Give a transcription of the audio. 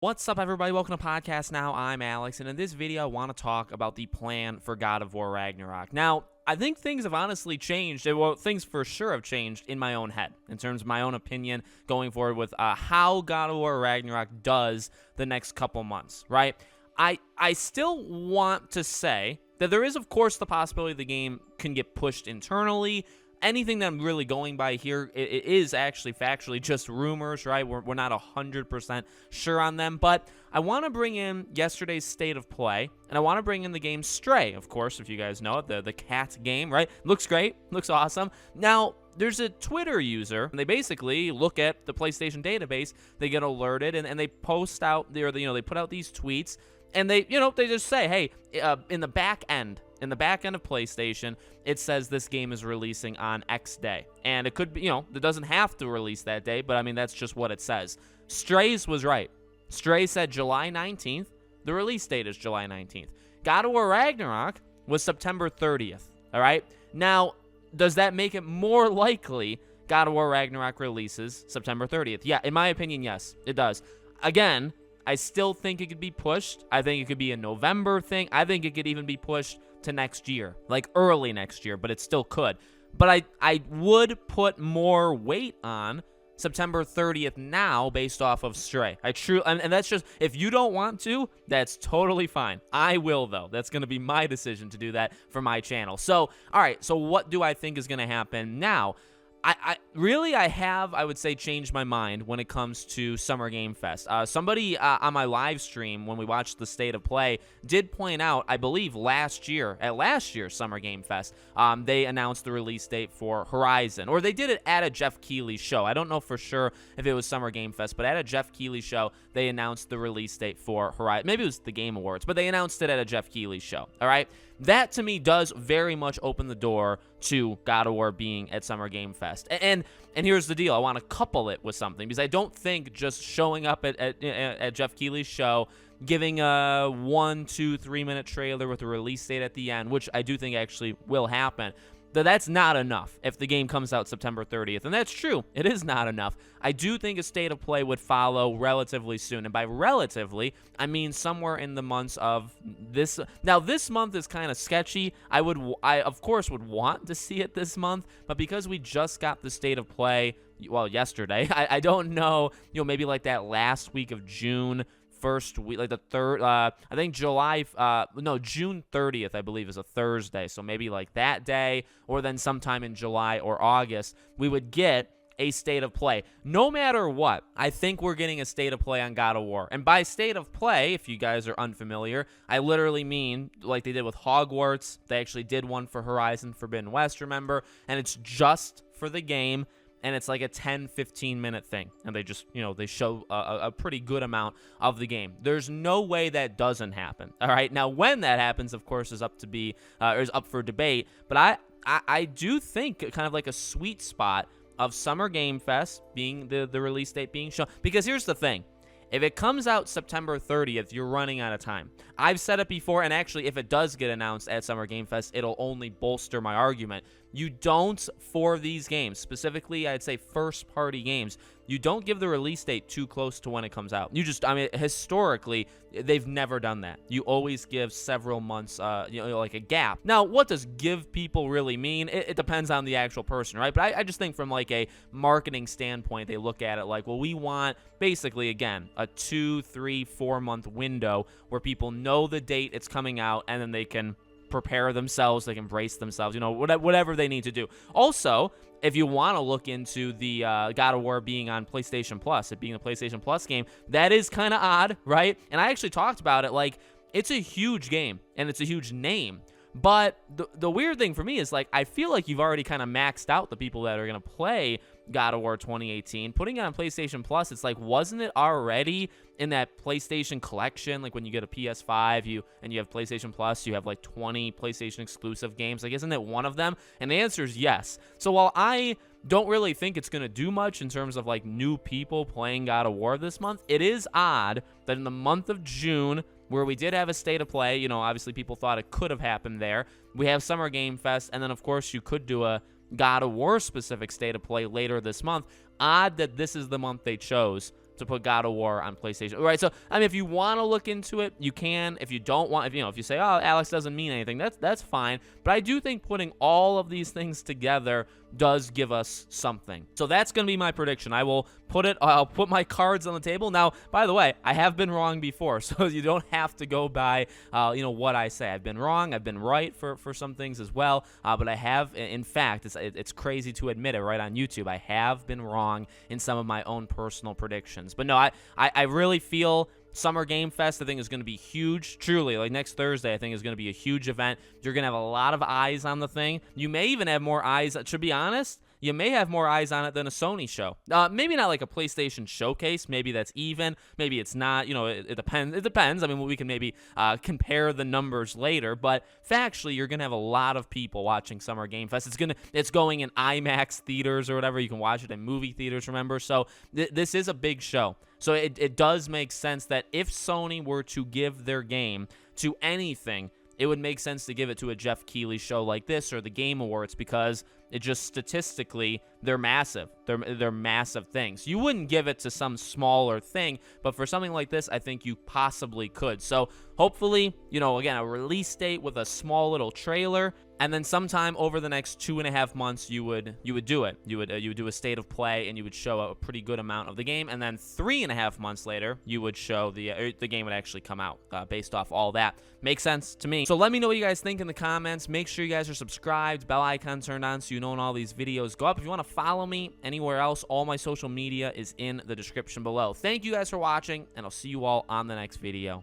What's up, everybody? Welcome to Podcast Now. I'm Alex, and in this video, I want to talk about the plan for God of War Ragnarok. Now, I think things have honestly changed. Well, things for sure have changed in my own head, in terms of my own opinion going forward with how God of War Ragnarok does the next couple months, right? I still want to say that there is, of course, the possibility the game can get pushed internally. Anything that I'm really going by here, it is actually factually just rumors, right? We're not 100% sure on them, but I want to bring in yesterday's state of play, and I want to bring in the game Stray, of course, if you guys know it, the cat game, right? Looks great, looks awesome. Now, there's a Twitter user, and they basically look at the PlayStation database, they get alerted, and they post out, they put out these tweets, and they just say, hey, in the back end of PlayStation, it says this game is releasing on X day. And it could be, it doesn't have to release that day, but I mean, that's just what it says. Strays was right. Stray said July 19th. The release date is July 19th. God of War Ragnarok was September 30th, all right? Now, does that make it more likely God of War Ragnarok releases September 30th? Yeah, in my opinion, yes, it does. Again, I still think it could be pushed. I think it could be a November thing. I think it could even be pushed to next year, like early next year, but it still could. But I would put more weight on September 30th now based off of Stray. And that's just, if you don't want to, that's totally fine. I will, though. That's going to be my decision to do that for my channel. So, all right, so what do I think is going to happen now? I would say, changed my mind when it comes to Summer Game Fest. Somebody on my live stream when we watched the State of Play did point out, I believe last year's Summer Game Fest, they announced the release date for Horizon, or they did it at a Jeff Keighley show. I don't know for sure if it was Summer Game Fest, but at a Jeff Keighley show, they announced the release date for Horizon. Maybe it was the Game Awards, but they announced it at a Jeff Keighley show, all right? That, to me, does very much open the door to God of War being at Summer Game Fest. And here's the deal. I want to couple it with something, because I don't think just showing up at Jeff Keighley's show, giving a 1, 2, 3-minute trailer with a release date at the end, which I do think actually will happen, that's not enough if the game comes out September 30th. And that's true. It is not enough. I do think a State of Play would follow relatively soon. And by relatively, I mean somewhere in the months of this. Now, this month is kind of sketchy. I of course would want to see it this month, but because we just got the State of Play, well, yesterday, I don't know, maybe like that last week of June, first week, like the third, I think June 30th, I believe, is a Thursday. So maybe like that day, or then sometime in July or August, we would get a State of Play. No matter what, I think we're getting a State of Play on God of War. And by State of Play, if you guys are unfamiliar, I literally mean like they did with Hogwarts. They actually did one for Horizon Forbidden West, remember? And it's just for the game. And it's like a 10-15 minute thing, and they just, they show a pretty good amount of the game. There's no way that doesn't happen. All right, now when that happens, of course, is up for debate. But I do think kind of like a sweet spot of Summer Game Fest being the release date being shown, because here's the thing. If it comes out September 30th, you're running out of time. I've said it before, and actually, if it does get announced at Summer Game Fest, it'll only bolster my argument. You don't, for these games, specifically, I'd say first-party games, you don't give the release date too close to when it comes out. Historically, they've never done that. You always give several months, like a gap. Now, what does give people really mean? It depends on the actual person, right? But I just think from like a marketing standpoint, they look at it like, well, we want basically, again, a 2, 3, 4-month window where people know the date it's coming out, and then they can prepare themselves, they can brace themselves, whatever they need to do. Also, if you want to look into the God of War being on PlayStation Plus, it being a PlayStation Plus game, that is kind of odd, right? And I actually talked about it, like, it's a huge game, and it's a huge name. But the weird thing for me is, like, I feel like you've already kind of maxed out the people that are going to play God of War 2018. Putting it on PlayStation Plus, it's like, wasn't it already in that PlayStation collection? Like, when you get a PS5 and you have PlayStation Plus, you have like 20 PlayStation exclusive games. Like, isn't it one of them? And the answer is yes. So while I don't really think it's going to do much in terms of like new people playing God of War this month, it is odd that in the month of June, where we did have a State of Play, obviously people thought it could have happened there, we have Summer Game Fest, and then of course you could do a God of War specific State of Play later this month. Odd that this is the month they chose to put God of War on PlayStation. Right? So, I mean, if you want to look into it, you can. If you don't want, if you say, oh, Alex doesn't mean anything, that's fine. But I do think putting all of these things together does give us something. So that's going to be my prediction. I'll put my cards on the table. Now, by the way, I have been wrong before, so you don't have to go by, what I say. I've been wrong. I've been right for some things as well. But I have, in fact, it's crazy to admit it right on YouTube. I have been wrong in some of my own personal predictions. But no, I really feel Summer Game Fest, I think, is going to be huge. Truly, like next Thursday, I think is going to be a huge event. You're going to have a lot of eyes on the thing. You may even have more eyes. To be honest, you may have more eyes on it than a Sony show. Maybe not like a PlayStation showcase. Maybe that's even. Maybe it's not. It depends. It depends. I mean, we can maybe compare the numbers later. But factually, you're gonna have a lot of people watching Summer Game Fest. It's going in IMAX theaters or whatever. You can watch it in movie theaters. Remember, so this is a big show. So it does make sense that if Sony were to give their game to anything, it would make sense to give it to a Jeff Keighley show like this or the Game Awards, because it just statistically, they're massive. They're massive things. You wouldn't give it to some smaller thing, but for something like this, I think you possibly could. So hopefully, again, a release date with a small little trailer, and then sometime over the next 2.5 months, you would do it. You would do a state of play, and you would show a pretty good amount of the game, and then 3.5 months later, you would show the game would actually come out based off all that. Makes sense to me. So let me know what you guys think in the comments. Make sure you guys are subscribed, bell icon turned on, so you know when all these videos go up. If you want to follow me anywhere else, all my social media is in the description below. Thank you guys for watching, and I'll see you all on the next video.